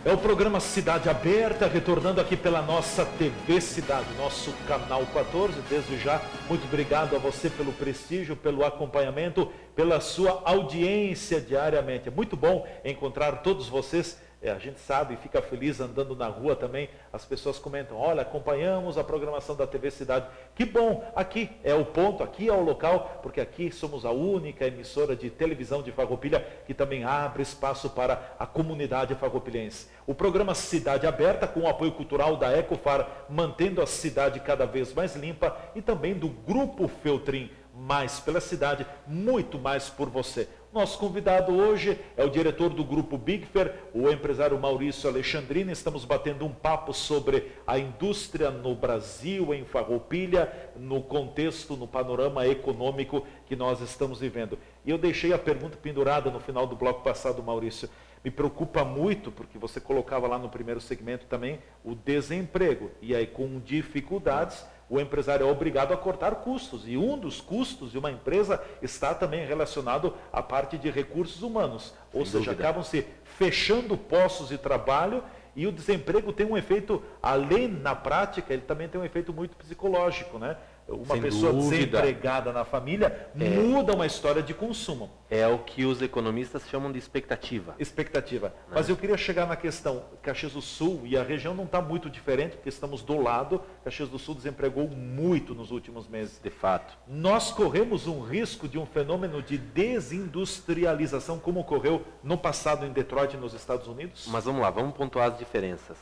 É o programa Cidade Aberta, retornando aqui pela nossa TV Cidade, nosso canal 14. Desde já, muito obrigado a você pelo prestígio, pelo acompanhamento, pela sua audiência diariamente. É muito bom encontrar todos vocês. A gente sabe, fica feliz andando na rua também, as pessoas comentam, olha, acompanhamos a programação da TV Cidade. Que bom, aqui é o ponto, aqui é o local, porque aqui somos a única emissora de televisão de Farroupilha que também abre espaço para a comunidade farroupilhense. O programa Cidade Aberta, com o apoio cultural da Ecofar, mantendo a cidade cada vez mais limpa, e também do Grupo Feltrin, mais pela cidade, muito mais por você. Nosso convidado hoje é o diretor do Grupo Bigfer, o empresário Maurício Alexandrini. Estamos batendo um papo sobre a indústria no Brasil, em Farroupilha, no contexto, no panorama econômico que nós estamos vivendo. E eu deixei a pergunta pendurada no final do bloco passado, Maurício. Me preocupa muito, porque você colocava lá no primeiro segmento também o desemprego. E aí, com dificuldades, o empresário é obrigado a cortar custos. E um dos custos de uma empresa está também relacionado à parte de recursos humanos. Ou seja, acabam se fechando postos de trabalho, e o desemprego tem um efeito, além na prática, ele também tem um efeito muito psicológico, né? Uma pessoa desempregada na família muda uma história de consumo. É o que os economistas chamam de expectativa. Expectativa. Né? Mas eu queria chegar na questão, Caxias do Sul, e a região não está muito diferente, porque estamos do lado. Caxias do Sul desempregou muito nos últimos meses. De fato. Nós corremos um risco de um fenômeno de desindustrialização, como ocorreu no passado em Detroit, nos Estados Unidos? Mas vamos lá, vamos pontuar as diferenças.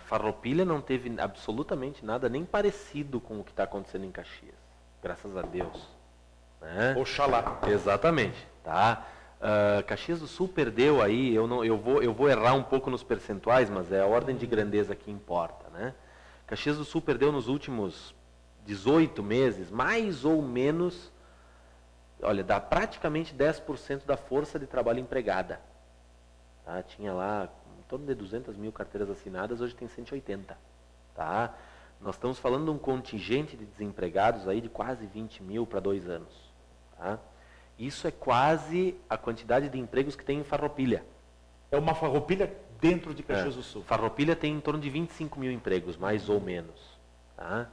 Farroupilha não teve absolutamente nada nem parecido com o que está acontecendo em Caxias. Graças a Deus. Né? Oxalá. Exatamente. Tá? Caxias do Sul perdeu aí, eu vou errar um pouco nos percentuais, mas é a ordem de grandeza que importa. Né? Caxias do Sul perdeu nos últimos 18 meses, mais ou menos, olha, dá praticamente 10% da força de trabalho empregada. Tá? Tinha lá em torno de 200 mil carteiras assinadas, hoje tem 180. Tá? Nós estamos falando de um contingente de desempregados aí de quase 20 mil para 2 anos. Tá? Isso é quase a quantidade de empregos que tem em Farroupilha. É uma Farroupilha dentro de Caxias do Sul. Farroupilha tem em torno de 25 mil empregos, mais ou menos. Tá?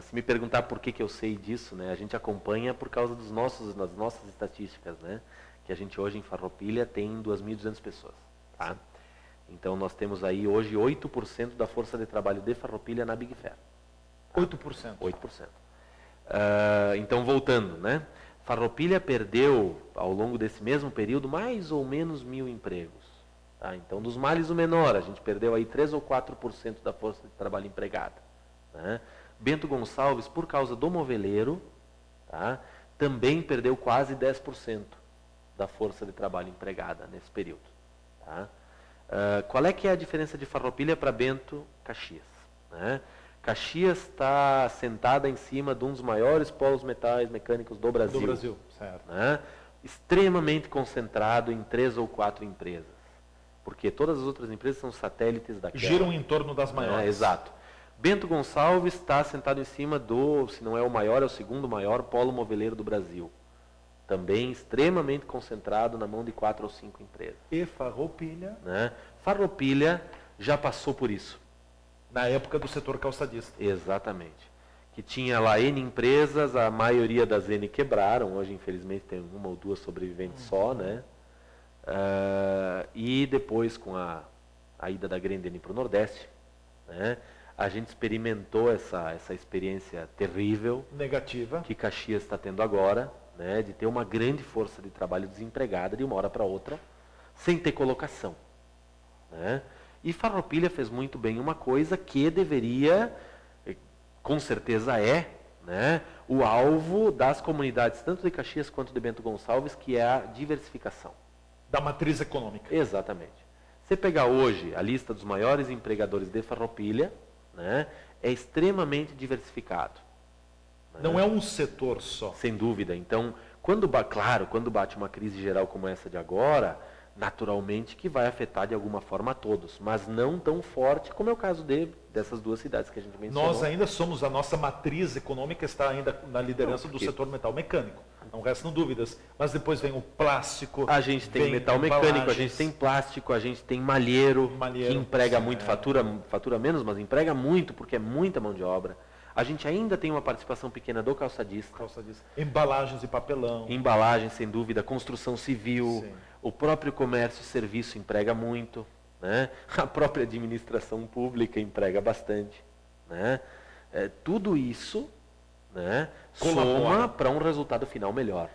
Se me perguntar por que eu sei disso, né, a gente acompanha por causa das nossas estatísticas, né, que a gente hoje em Farroupilha tem 2.200 pessoas. Tá? Então nós temos aí hoje 8% da força de trabalho de Farroupilha na Big Fair. Tá? 8%. 8%. Então voltando, né? Farroupilha perdeu ao longo desse mesmo período mais ou menos 1.000 empregos. Tá? Então dos males o menor, a gente perdeu aí 3 ou 4% da força de trabalho empregada. Né? Bento Gonçalves, por causa do moveleiro, tá? Também perdeu quase 10% da força de trabalho empregada nesse período. Tá? Qual é que é a diferença de Farroupilha para Bento, Caxias? Né? Caxias está sentada em cima de um dos maiores polos metais mecânicos do Brasil. Do Brasil, certo. Né? Extremamente concentrado em 3 ou 4 empresas. Porque todas as outras empresas são satélites daquela. Giram em torno das maiores. Exato. Bento Gonçalves está sentado em cima do, se não é o maior, é o segundo maior polo moveleiro do Brasil. Também extremamente concentrado na mão de 4 ou 5 empresas. E Farroupilha? Né? Farroupilha já passou por isso. Na época do setor calçadista. Exatamente. Que tinha lá N empresas, a maioria das N quebraram, hoje infelizmente tem uma ou duas sobreviventes só, né? E depois com a ida da Grendene para o Nordeste, né? A gente experimentou essa experiência terrível. Negativa. Que Caxias está tendo agora. Né, de ter uma grande força de trabalho desempregada de uma hora para outra, sem ter colocação. Né? E Farroupilha fez muito bem uma coisa que deveria, com certeza né, o alvo das comunidades, tanto de Caxias quanto de Bento Gonçalves, que é a diversificação. Da matriz econômica. Exatamente. Você pegar hoje a lista dos maiores empregadores de Farroupilha, né, é extremamente diversificado. Não é um setor só. Sem dúvida. Então, quando bate uma crise geral como essa de agora, naturalmente que vai afetar de alguma forma a todos, mas não tão forte como é o caso dessas duas cidades que a gente mencionou. Nós ainda somos, a nossa matriz econômica está ainda na liderança do setor metal mecânico. Não restam dúvidas. Mas depois vem o plástico. A gente tem vem metal mecânico, a embalagens. gente tem plástico, a gente tem malheiro, Malheiro, que emprega sim, muito, é. fatura menos, mas emprega muito porque é muita mão de obra. A gente ainda tem uma participação pequena do calçadista. Calça disso. Embalagens e papelão. Embalagem, sem dúvida, construção civil, Sim. o próprio comércio e serviço emprega muito, né? A própria administração pública emprega bastante, né? Tudo isso, né, Colabora. soma para um resultado final melhor,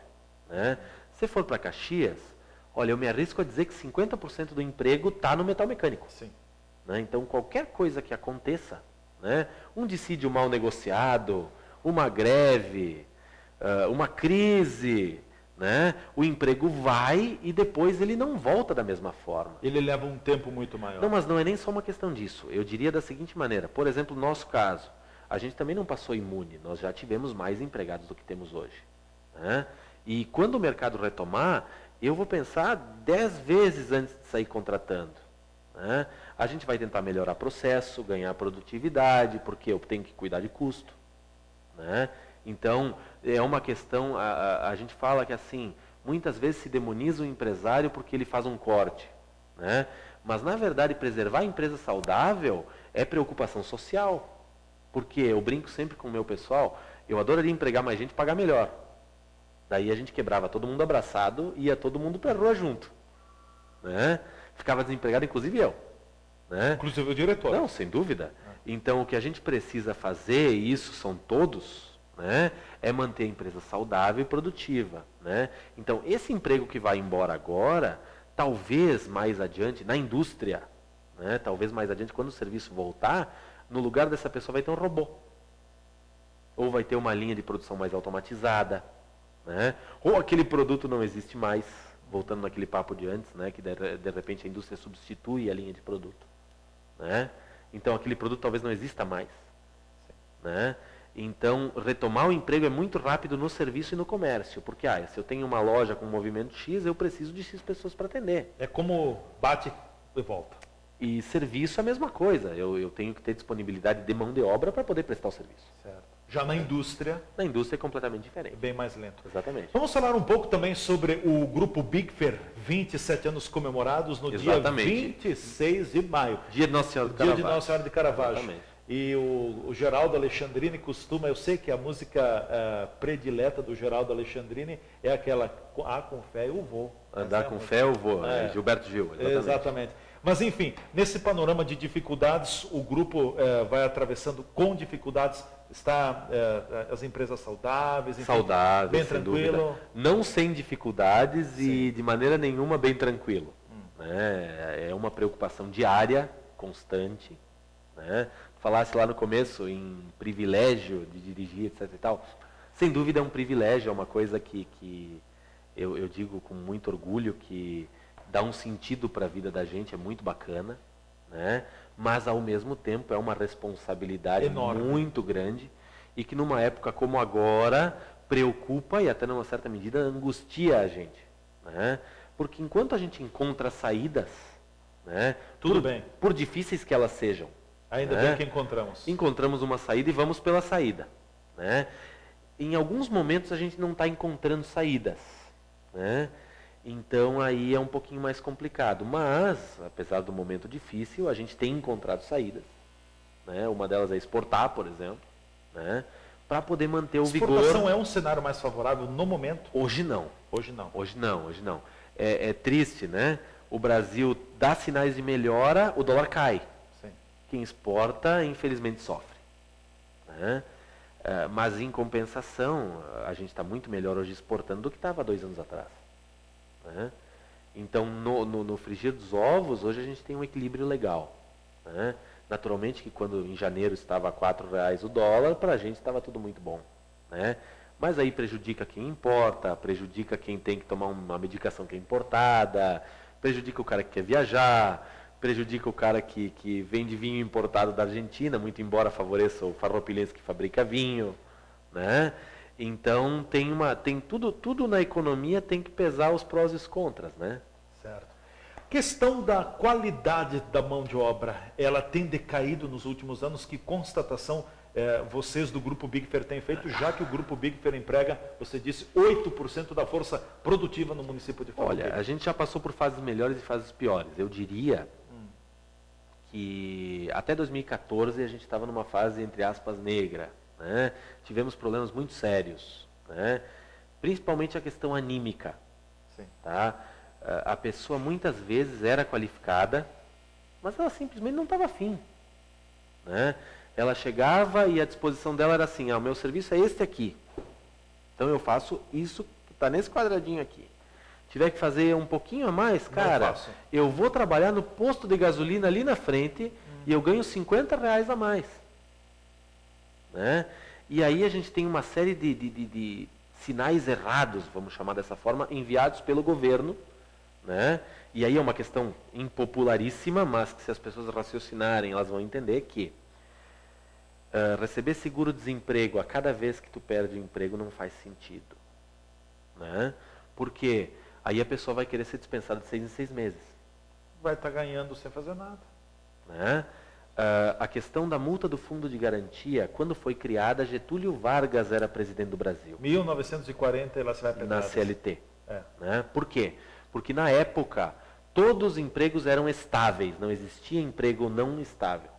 né? Se for para Caxias, olha, eu me arrisco a dizer que 50% do emprego está no metal mecânico. Sim. Né? Então, qualquer coisa que aconteça, né? Um dissídio mal negociado, uma greve, uma crise, né? O emprego vai e depois ele não volta da mesma forma. Ele leva um tempo muito maior. Não, mas não é nem só uma questão disso. Eu diria da seguinte maneira, por exemplo, no nosso caso, a gente também não passou imune, nós já tivemos mais empregados do que temos hoje, né? E quando o mercado retomar, eu vou pensar 10 vezes antes de sair contratando, né? A gente vai tentar melhorar processo, ganhar produtividade, porque eu tenho que cuidar de custo, né? Então, é uma questão, a gente fala que assim, muitas vezes se demoniza o empresário porque ele faz um corte, né? Mas na verdade, preservar a empresa saudável é preocupação social, porque eu brinco sempre com o meu pessoal, eu adoraria empregar mais gente e pagar melhor. Daí a gente quebrava todo mundo abraçado e ia todo mundo para a rua junto, né? Ficava desempregado, inclusive eu, né? Inclusive o diretor. Não, sem dúvida. Então, o que a gente precisa fazer, e isso são todos, né, é manter a empresa saudável e produtiva, né? Então, esse emprego que vai embora agora, talvez mais adiante, na indústria, né, talvez mais adiante, quando o serviço voltar, no lugar dessa pessoa vai ter um robô. Ou vai ter uma linha de produção mais automatizada, né? Ou aquele produto não existe mais, voltando naquele papo de antes, né, que de repente a indústria substitui a linha de produto, né? Então aquele produto talvez não exista mais, né? Então retomar o emprego é muito rápido no serviço e no comércio, porque se eu tenho uma loja com um movimento X, eu preciso de X pessoas para atender. É como bate e volta. E serviço é a mesma coisa, eu tenho que ter disponibilidade de mão de obra para poder prestar o serviço. Certo. Já na indústria, Na indústria é completamente é diferente. bem mais lento. Exatamente. Vamos falar um pouco também sobre o grupo Big Fair, 27 anos comemorados no Exatamente. dia 26 de maio. Dia de Nossa Senhora do Dia de Caravaggio. Nossa Senhora de Caravaggio. Exatamente. E o Geraldo Alexandrini costuma, eu sei que a música predileta do Geraldo Alexandrini é aquela com fé eu vou. Andar Essa é a com música. fé eu vou, É. Gilberto Gil. Exatamente. Mas enfim, nesse panorama de dificuldades, o grupo vai atravessando com dificuldades, está as empresas saudáveis, enfim, Saudável, bem sem tranquilo. dúvida. Não sem dificuldades Sim. e de maneira nenhuma bem tranquilo. Né? É uma preocupação diária, constante. Né? Falasse lá no começo em privilégio de dirigir, etc. e tal. Sem dúvida é um privilégio, é uma coisa que eu digo com muito orgulho, que dá um sentido para a vida da gente, é muito bacana, né? Mas ao mesmo tempo é uma responsabilidade Enorme. muito grande e que numa época como agora preocupa e até numa certa medida angustia a gente, né? Porque enquanto a gente encontra saídas, né, Tudo bem. por difíceis que elas sejam, Ainda né, bem que encontramos uma saída e vamos pela saída, né? Em alguns momentos a gente não está encontrando saídas, né? Então aí é um pouquinho mais complicado, mas apesar do momento difícil, a gente tem encontrado saídas, né? Uma delas é exportar, por exemplo, né? Para poder manter o vigor. Exportação é um cenário mais favorável no momento? Hoje não. Hoje não. Hoje não, hoje não. É triste, né? O Brasil dá sinais de melhora, o dólar cai. Sim. Quem exporta, infelizmente, sofre, né? Mas em compensação, a gente está muito melhor hoje exportando do que estava 2 anos atrás, né? Então, no frigir dos ovos, hoje a gente tem um equilíbrio legal, né? Naturalmente que quando em janeiro estava a R$4 o dólar, para a gente estava tudo muito bom, né? Mas aí prejudica quem importa, prejudica quem tem que tomar uma medicação que é importada, prejudica o cara que quer viajar, prejudica o cara que vende vinho importado da Argentina, muito embora favoreça o farroupilhense que fabrica vinho, né? Então tem tudo na economia tem que pesar os prós e os contras, né? Certo. Questão da qualidade da mão de obra, ela tem decaído nos últimos anos? Que constatação vocês do Grupo Bigfer têm feito, já que o Grupo Bigfer emprega, você disse, 8% da força produtiva no município de Farroupilha? Olha, a gente já passou por fases melhores e fases piores. Eu diria que até 2014 a gente estava numa fase, entre aspas, negra, né? Tivemos problemas muito sérios, né? Principalmente a questão anímica. Sim. Tá? A pessoa muitas vezes era qualificada, mas ela simplesmente não estava afim, né? Ela chegava e a disposição dela era assim, o meu serviço é este aqui, então eu faço isso que está nesse quadradinho aqui. Tiver que fazer um pouquinho a mais, cara, eu vou trabalhar no posto de gasolina ali na frente e eu ganho R$50 a mais, né? E aí a gente tem uma série de sinais errados, vamos chamar dessa forma, enviados pelo governo, né? E aí é uma questão impopularíssima, mas que se as pessoas raciocinarem, elas vão entender que receber seguro-desemprego a cada vez que tu perde o emprego não faz sentido, né? Porque aí a pessoa vai querer ser dispensada de 6 em 6 meses. Vai estar ganhando sem fazer nada, né? A questão da multa do fundo de garantia, quando foi criada, Getúlio Vargas era presidente do Brasil. 1940 ela se vai pegar. Na CLT. Né? Por quê? Porque na época, todos os empregos eram estáveis, não existia emprego não estável.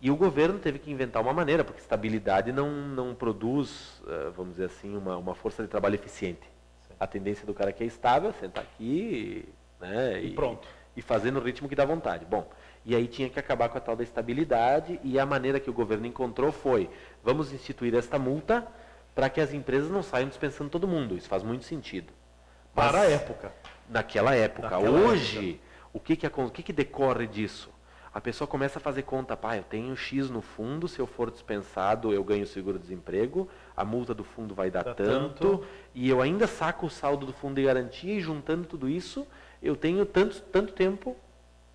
E o governo teve que inventar uma maneira, porque estabilidade não produz, vamos dizer assim, uma força de trabalho eficiente. Sim. A tendência do cara que é estável é sentar aqui, né, e pronto. E fazer no ritmo que dá vontade. Bom, e aí tinha que acabar com a tal da estabilidade, e a maneira que o governo encontrou foi, vamos instituir esta multa para que as empresas não saiam dispensando todo mundo. Isso faz muito sentido. Mas, para a época. Naquela época. Hoje, o que decorre disso? A pessoa começa a fazer conta, eu tenho X no fundo, se eu for dispensado eu ganho seguro-desemprego, a multa do fundo vai dar tanto, e eu ainda saco o saldo do fundo de garantia, e juntando tudo isso, eu tenho tanto tempo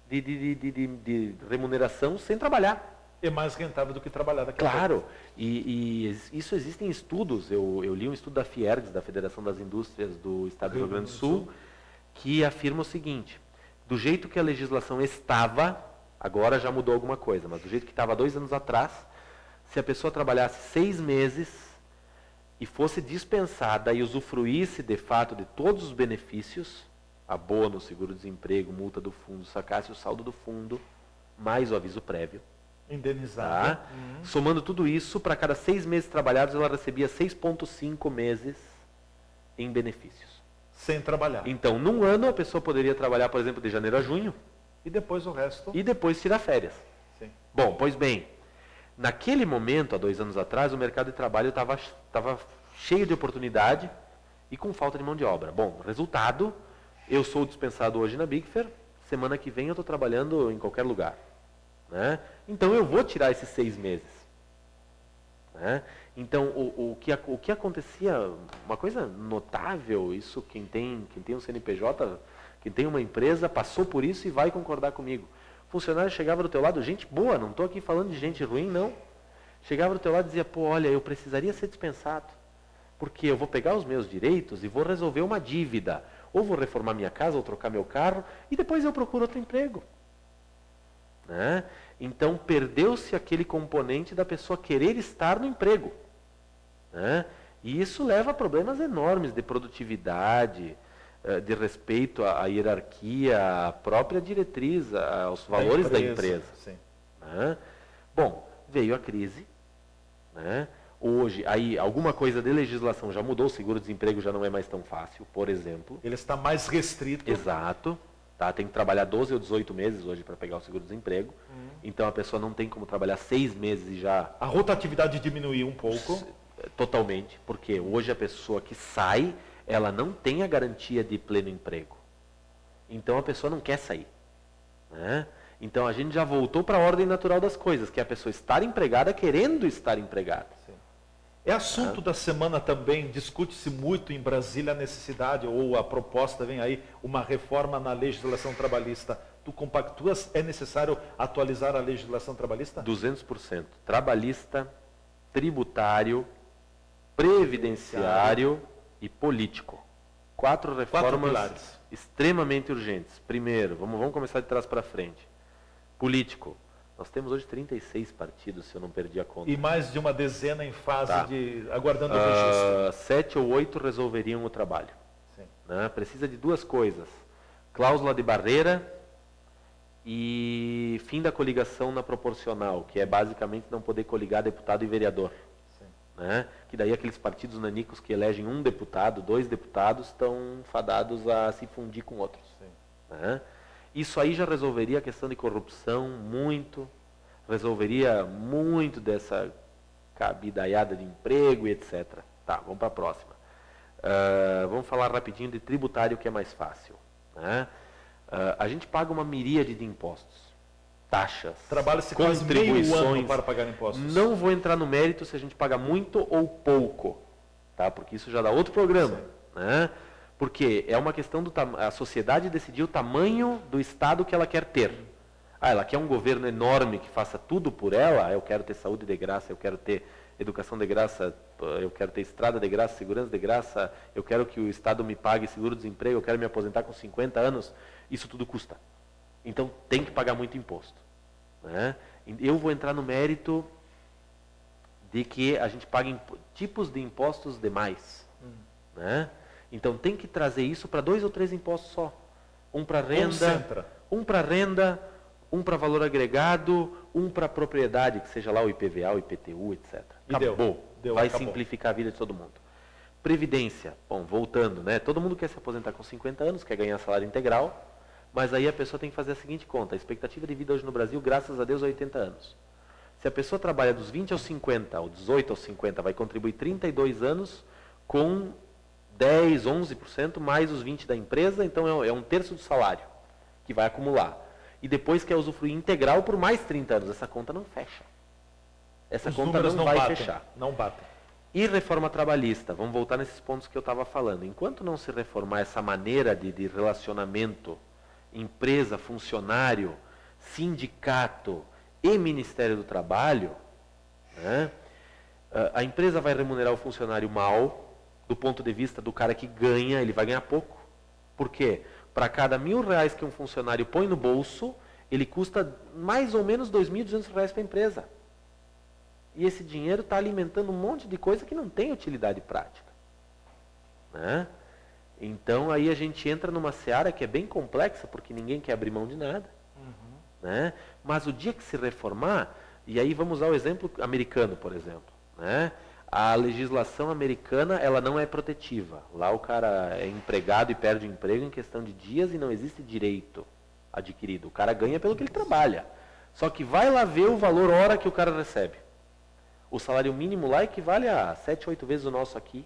de remuneração sem trabalhar. É mais rentável do que trabalhar daquela Claro, e isso existe em estudos. Eu li um estudo da Fiergs, da Federação das Indústrias do Estado do Rio Grande do Sul, que afirma o seguinte: do jeito que a legislação estava, agora já mudou alguma coisa, mas do jeito que estava 2 anos atrás, se a pessoa trabalhasse 6 meses e fosse dispensada e usufruísse de fato de todos os benefícios, abono, seguro-desemprego, multa do fundo, sacasse o saldo do fundo, mais o aviso prévio, indenizada. Tá? Somando tudo isso, para cada 6 meses trabalhados, ela recebia 6,5 meses em benefícios. Sem trabalhar. Então, num ano, a pessoa poderia trabalhar, por exemplo, de janeiro a junho. E depois o resto. E depois tirar férias. Sim. Bom, pois bem, naquele momento, há 2 anos atrás, o mercado de trabalho estava cheio de oportunidade e com falta de mão de obra. Bom, resultado, eu sou dispensado hoje na Bigfer, semana que vem eu estou trabalhando em qualquer lugar. Né? Então eu vou tirar esses 6 meses. Né? Então o que acontecia, uma coisa notável, isso quem tem um CNPJ, quem tem uma empresa, passou por isso e vai concordar comigo. O funcionário chegava do teu lado, gente boa, não estou aqui falando de gente ruim, não. Chegava do teu lado e dizia, olha, eu precisaria ser dispensado, porque eu vou pegar os meus direitos e vou resolver uma dívida, ou vou reformar minha casa, ou trocar meu carro, e depois eu procuro outro emprego. Né? Então perdeu-se aquele componente da pessoa querer estar no emprego. Né? E isso leva a problemas enormes de produtividade, de respeito à hierarquia, à própria diretriz, aos valores da empresa. Sim. Né? Bom, veio a crise. Né? Hoje, aí, alguma coisa de legislação já mudou, o seguro-desemprego já não é mais tão fácil, por exemplo. Ele está mais restrito. Exato. Tá? Tem que trabalhar 12 ou 18 meses hoje para pegar o seguro-desemprego. Então a pessoa não tem como trabalhar 6 meses e já... A rotatividade diminuiu um pouco. Totalmente, porque hoje a pessoa que sai, ela não tem a garantia de pleno emprego. Então a pessoa não quer sair. Né? Então a gente já voltou para a ordem natural das coisas, que é a pessoa estar empregada querendo estar empregada. Sim. É assunto da semana também, discute-se muito em Brasília a necessidade, ou a proposta, vem aí, uma reforma na legislação trabalhista. Tu compactuas, é necessário atualizar a legislação trabalhista? 200%. Trabalhista, tributário, previdenciário e político. 4 reformas extremamente urgentes. Primeiro, vamos começar de trás para frente. Político. Nós temos hoje 36 partidos, se eu não perdi a conta. E mais de uma dezena em fase Tá. de aguardando o registro. 7 ou 8 resolveriam o trabalho. Sim. Né? Precisa de 2 coisas. Cláusula de barreira e fim da coligação na proporcional, que é basicamente não poder coligar deputado e vereador. Sim. Né? Que daí aqueles partidos nanicos que elegem um deputado, 2 deputados, estão fadados a se fundir com outros. Sim. Né? Isso aí já resolveria a questão de corrupção muito, resolveria muito dessa cabidaiada de emprego e etc. Tá, vamos para a próxima. Vamos falar rapidinho de tributário, que é mais fácil. Né? A gente paga uma miríade de impostos, taxas, Trabalha-se quase meio ano contribuições. para pagar impostos. Não vou entrar no mérito se a gente paga muito ou pouco, tá? Porque isso já dá outro programa. Né? Porque é uma questão a sociedade decidir o tamanho do Estado que ela quer ter. Ela quer um governo enorme que faça tudo por ela. Eu quero ter saúde de graça, eu quero ter educação de graça, eu quero ter estrada de graça, segurança de graça, eu quero que o Estado me pague seguro-desemprego, eu quero me aposentar com 50 anos. Isso tudo custa. Então tem que pagar muito imposto. Né? Eu vou entrar no mérito de que a gente paga tipos de impostos demais. Né? Então tem que trazer isso para 2 ou 3 impostos só. Um para renda, um para valor agregado, um para propriedade, que seja lá o IPVA, o IPTU, etc. Acabou. Vai simplificar a vida de todo mundo. Previdência. Bom, voltando, né? Todo mundo quer se aposentar com 50 anos, quer ganhar salário integral, mas aí a pessoa tem que fazer a seguinte conta. A expectativa de vida hoje no Brasil, graças a Deus, é 80 anos. Se a pessoa trabalha dos 20 aos 50, ou 18 aos 50, vai contribuir 32 anos com 10, 11%, mais os 20% da empresa, então é 1/3 do salário que vai acumular. E depois quer usufruir integral por mais 30 anos. Essa conta não fecha. Essa conta não vai fechar. Não batem. E reforma trabalhista? Vamos voltar nesses pontos que eu estava falando. Enquanto não se reformar essa maneira de relacionamento, empresa, funcionário, sindicato e Ministério do Trabalho, né, a empresa vai remunerar o funcionário mal, do ponto de vista do cara que ganha, ele vai ganhar pouco. Por quê? Para cada R$1.000 que um funcionário põe no bolso, ele custa mais ou menos R$2.200 para a empresa. E esse dinheiro está alimentando um monte de coisa que não tem utilidade prática. Né? Então aí a gente entra numa seara que é bem complexa, porque ninguém quer abrir mão de nada. Né? Mas o dia que se reformar, e aí vamos usar o exemplo americano, por exemplo. Né? A legislação americana, ela não é protetiva. Lá o cara é empregado e perde o emprego em questão de dias e não existe direito adquirido. O cara ganha pelo que ele trabalha. Só que vai lá ver o valor hora que o cara recebe. O salário mínimo lá equivale a 7, 8 vezes o nosso aqui.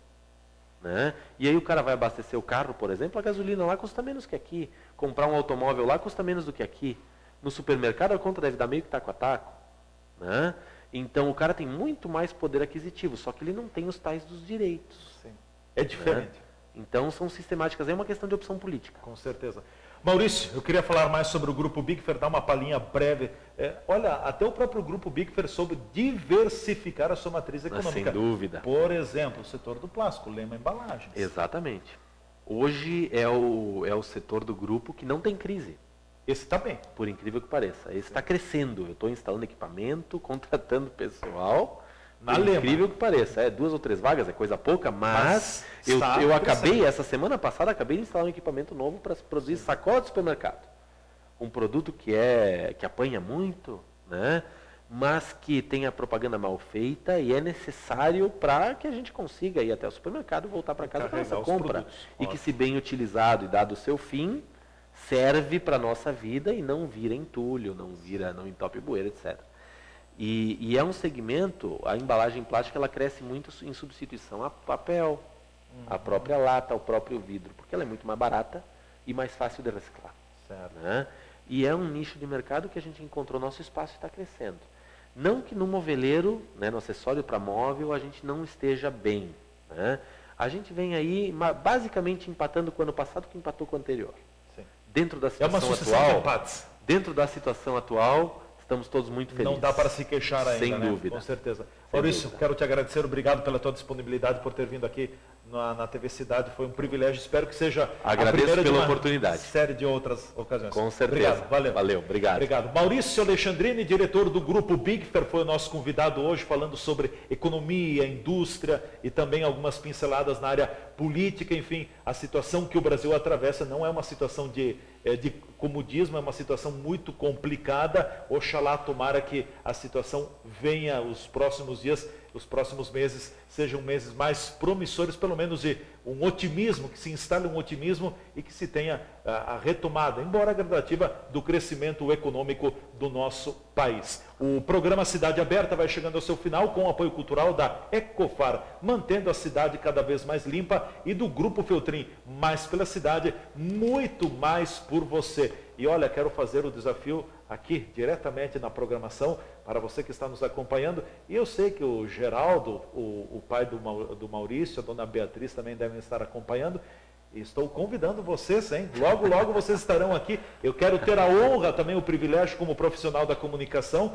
Né? E aí o cara vai abastecer o carro, por exemplo, a gasolina lá custa menos que aqui. Comprar um automóvel lá custa menos do que aqui. No supermercado a conta deve dar meio que taco a taco. Né? Então o cara tem muito mais poder aquisitivo, só que ele não tem os tais dos direitos. Sim. É diferente. Né? Então são sistemáticas, é uma questão de opção política. Com certeza. Maurício, eu queria falar mais sobre o Grupo Bickfer, dar uma palhinha breve. Olha, até o próprio Grupo Bickfer soube diversificar a sua matriz econômica. Sem dúvida. Por exemplo, o setor do plástico, Lema Embalagens. Exatamente. Hoje é o setor do grupo que não tem crise. Esse está bem. Por incrível que pareça. Esse está crescendo. Eu estou instalando equipamento, contratando pessoal. Na Por Lema. incrível que pareça. 2 ou 3 vagas, é coisa pouca, mas eu acabei, essa semana passada, acabei de instalar um equipamento novo para produzir sacola de supermercado. Um produto que apanha muito, né? Mas que tem a propaganda mal feita e é necessário para que a gente consiga ir até o supermercado e voltar para casa com essa compra. E que, se bem utilizado e dado o seu fim, serve para a nossa vida e não vira entulho, não entope bueiro, etc. E é um segmento, a embalagem plástica, ela cresce muito em substituição a papel, a própria lata, ao próprio vidro, porque ela é muito mais barata e mais fácil de reciclar. Certo. Né? E é um nicho de mercado que a gente encontrou nosso espaço e está crescendo. Não que no moveleiro, né, no acessório para móvel, a gente não esteja bem. Né? A gente vem aí basicamente empatando com o ano passado, que empatou com o anterior. Sim. Dentro da situação uma sucessão de empates. Dentro da situação atual, estamos todos muito felizes. Não dá para se queixar ainda, sem dúvida. Com certeza. Maurício, quero te agradecer, obrigado pela tua disponibilidade, por ter vindo aqui na TV Cidade, foi um privilégio, espero que seja Agradeço a primeira pela de uma oportunidade. série de outras ocasiões. Com certeza. Obrigado, valeu. Valeu, obrigado. Obrigado. Maurício Alexandrini, diretor do Grupo Bigfer, foi o nosso convidado hoje, falando sobre economia, indústria e também algumas pinceladas na área política. Enfim, a situação que o Brasil atravessa não é uma situação de comodismo, é uma situação muito complicada. Oxalá, tomara que a situação venha os próximos dias, os próximos meses sejam meses mais promissores, pelo menos de um otimismo, que se instale um otimismo e que se tenha a retomada, embora gradativa, do crescimento econômico do nosso país. O programa Cidade Aberta vai chegando ao seu final com o apoio cultural da Ecofar, mantendo a cidade cada vez mais limpa, e do Grupo Feltrin, mais pela cidade, muito mais por você. E olha, quero fazer o desafio aqui, diretamente na programação, para você que está nos acompanhando. E eu sei que o Geraldo, o pai do Maurício, a dona Beatriz também devem estar acompanhando. E estou convidando vocês, hein? Logo, logo vocês estarão aqui. Eu quero ter a honra, também o privilégio, como profissional da comunicação,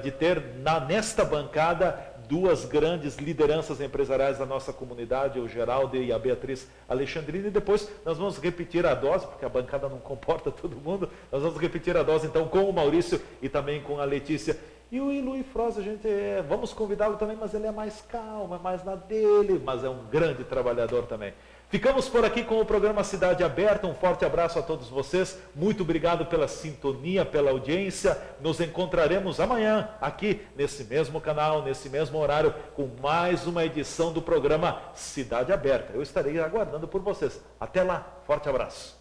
de ter nesta bancada duas grandes lideranças empresariais da nossa comunidade, o Geraldo e a Beatriz Alexandrini. E depois nós vamos repetir a dose, porque a bancada não comporta todo mundo. Nós vamos repetir a dose então com o Maurício e também com a Letícia. E o Luiz Froz, a gente vamos convidá-lo também, mas ele é mais calmo, é mais na dele, mas é um grande trabalhador também. Ficamos por aqui com o programa Cidade Aberta. Um forte abraço a todos vocês. Muito obrigado pela sintonia, pela audiência. Nos encontraremos amanhã aqui nesse mesmo canal, nesse mesmo horário, com mais uma edição do programa Cidade Aberta. Eu estarei aguardando por vocês. Até lá. Forte abraço.